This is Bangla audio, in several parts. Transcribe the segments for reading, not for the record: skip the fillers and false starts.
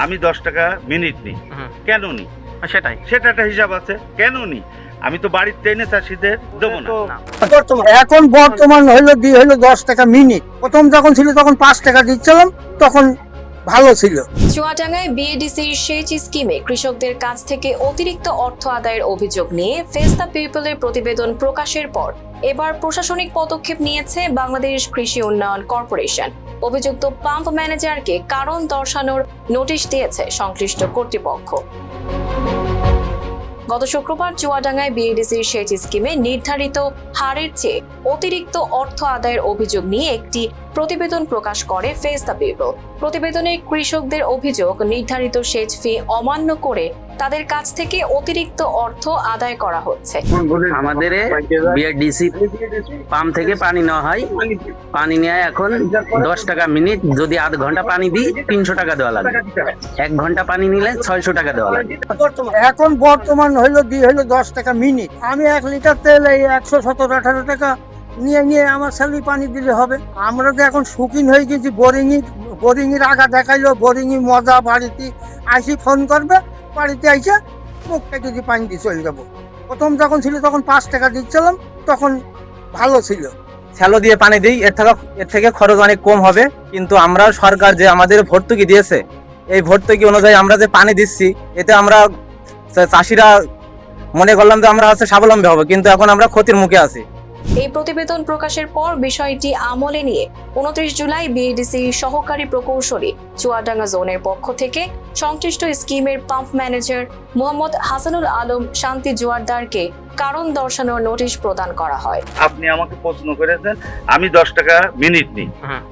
আমি 10 টাকা মিনিট নিই, কেন নিই? সেটা একটা হিসাব আছে, কেন নিই? আমি তো বাড়িতে এনে চাষিদের দেবো না। এখন বর্তমান হইলো 10 টাকা মিনিট। প্রথম যখন ছিল তখন 5 টাকা দিচ্ছিলাম, তখন ভালো ছিল। চুয়াডাঙ্গায় বিএডিসির সেচ স্কিমে কৃষকদের কাছ থেকে অতিরিক্ত অর্থ আদায়ের অভিযোগ নিয়ে ফেস দ্য পিপলের প্রতিবেদন প্রকাশের পর এবার প্রশাসনিক পদক্ষেপ নিয়েছে বাংলাদেশ কৃষি উন্নয়ন কর্পোরেশন। অভিযুক্ত পাম্প ম্যানেজারকে কারণ দর্শানোর নোটিশ দিয়েছে সংশ্লিষ্ট কর্তৃপক্ষ। গত শুক্রবার চুয়াডাঙ্গায় বিএডিসির সেচ স্কিমে নির্ধারিত হারের চেয়ে অতিরিক্ত অর্থ আদায়ের অভিযোগ নিয়ে একটি প্রতিবেদন প্রকাশ করে ফেস দ্য পিপল। প্রতিবেদনে কৃষকদের অভিযোগ, নির্ধারিত সেচ ফি অমান্য করে তাদের কাছ থেকে অতিরিক্ত অর্থ আদায় করা হচ্ছে। আমাদের বিআরডিসি পাম্প থেকে পানি নেওয়া হয়, পানি নেয় এখন 10 টাকা মিনিট। যদি আধ ঘন্টা পানি দিই 300 টাকা দেওয়া লাগে, 1 ঘন্টা পানি নিলে 600 টাকা দেওয়া লাগে। এখন বর্তমান হইলো 10 টাকা মিনিট। আমি 1 লিটার তেল এই 117-18 টাকা নিয়ে আমার স্যালারি পানি দিলে হবে। আমরা তো এখন শৌখিন হয়ে গেছি, বোরিং এর আগা দেখাইলো, বোরিং এর মজা। বাড়িতে আইসি ফোন করবে, বাড়িতে আইসে মুখটা যদি পানি দিয়ে চলে যাবো। প্রথম যখন ছিল তখন 5 টাকা দিচ্ছিলাম, তখন ভালো ছিল। শ্যালো দিয়ে পানি দিই, এর থেকে খরচ অনেক কম হবে। কিন্তু আমরা সরকার যে আমাদের ভর্তুকি দিয়েছে, এই ভর্তুকি অনুযায়ী আমরা যে পানি দিচ্ছি, এতে আমরা চাষিরা মনে করলাম যে আমরা স্বাবলম্বী হবো, কিন্তু এখন আমরা ক্ষতির মুখে আছি। এই প্রতিবেদন প্রকাশের পর বিষয়টি আমলে নিয়ে 29 জুলাই বিএডিসি সহকারী প্রকৌশলী চুয়াডাঙ্গা জোনের পক্ষ থেকে সংশ্লিষ্ট স্কিমের পাম্প ম্যানেজার মোহাম্মদ হাসানুল আলম শান্তি জোয়ারদারকে কারণ দর্শানোর নোটিশ প্রদান করা হয়। আপনি আমাকে প্রশ্ন করেছেন আমি 10 টাকা মিনিট নিই,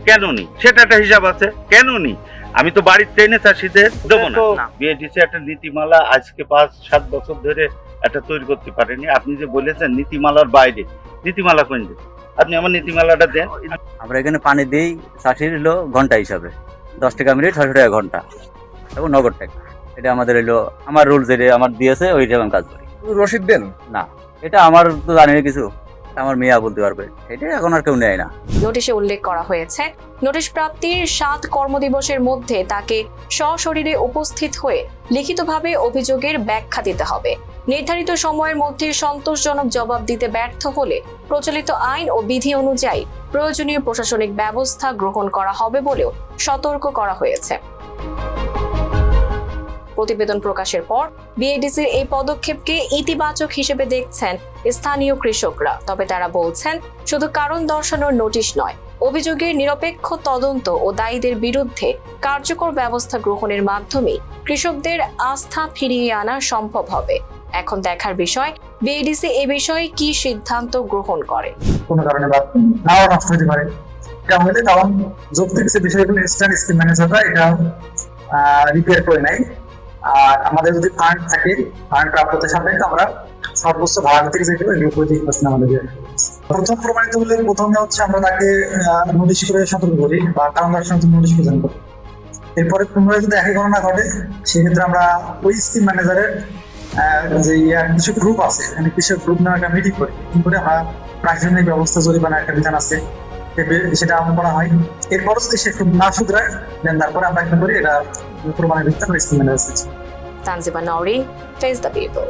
কেন নিই? সেটা একটা হিসাব আছে, কেন নিই? আমি তো বাড়িতে এনে চাষিদের দেবো না। বিএডিসি একটা নীতিমালা আজকে 5-7 বছর ধরে একটা তৈরি করতে পারেনি। আপনি যে বলেছেন নীতিমালার বাইরে, নীতিমালা কোন দিন? আপনি আমার নীতিমালাটা দেন। আমরা এখানে পানি দিই চাষির হলো ঘন্টা হিসাবে, 10 টাকা মিনিট, 600 টাকা ঘন্টা এবং নগদ টাকা। এটা আমাদের হলো আমার রুল যেটা আমার দিয়েছে, ওই রকম কাজ করি। রসিদ দেন না, এটা আমার তো জানি না কিছু, আমার মেয়া বলতে পারবে। এটা এখন আর কেউ নেয় না। নোটিশে উল্লেখ করা হয়েছে, নোটিশ প্রাপ্তির 7 কর্মদিবসের মধ্যে তাকে সশরীরে উপস্থিত হয়ে লিখিতভাবে অভিযোগের ব্যাখ্যা দিতে হবে। নির্ধারিত সময়ের মধ্যে সন্তোষজনক জবাব দিতে ব্যর্থ হলে প্রচলিত আইন ও বিধি অনুযায়ী প্রয়োজনীয় প্রশাসনিক ব্যবস্থা গ্রহণ করা হবে বলেও সতর্ক করা হয়েছে। প্রতিবেদন প্রকাশের পর বিএডিসির এই পদক্ষেপকে ইতিবাচক হিসেবে দেখছেন স্থানীয় কৃষকরা। তবে তারা বলছেন, শুধু কারণ দর্শানোর নোটিশ নয়, অভিযোগের নিরপেক্ষ তদন্ত ও দায়ীদের বিরুদ্ধে কার্যকর ব্যবস্থা গ্রহণের মাধ্যমে কৃষকদের আস্থা ফিরিয়ে আনা সম্ভব হবে। এখন দেখার বিষয় বিএডিসি এ বিষয়ে কি সিদ্ধান্ত গ্রহণ করে। কোনো কারণে বা নাও নষ্ট হতে পারে, এটা আমাদের তখন যৌক্তিক যে বিষয়গুলো স্ট্যান্ড স্কিম ম্যানেজাররা এটা রিপেয়ার করে নেয়। আর আমাদের যদি ফান্ড থাকে, ফান্ড প্রাপ্যতার সাথে আমরা সর্বোচ্চ ভাড়া থেকে যেগুলো আমাদের প্রথম প্রমাণিত হলে প্রথমে হচ্ছে আমরা তাকে নোটিশ করে সতর্ক করি বা কারণ দর্শানোর জন্য নোটিশ প্রদান করি। এরপরে পুনরায় যদি একই ঘটনা ঘটে, সেক্ষেত্রে আমরা ওই স্কিম ম্যানেজারের যে কিছু গ্রুপ আছে, কৃষক গ্রুপ নামে একটা মিটিং করি। করে আমরা প্রাকৃতিক ব্যবস্থা জরিমানা একটা বিধান আছে, সেটা আমল করা হয়। এরপরও যদি সে না শুধরায়, দেন তারপরে আমরা একটা করি এটা প্রমাণের ভিত্তিতে scheme manager. Tanjima Nowrin, face the people.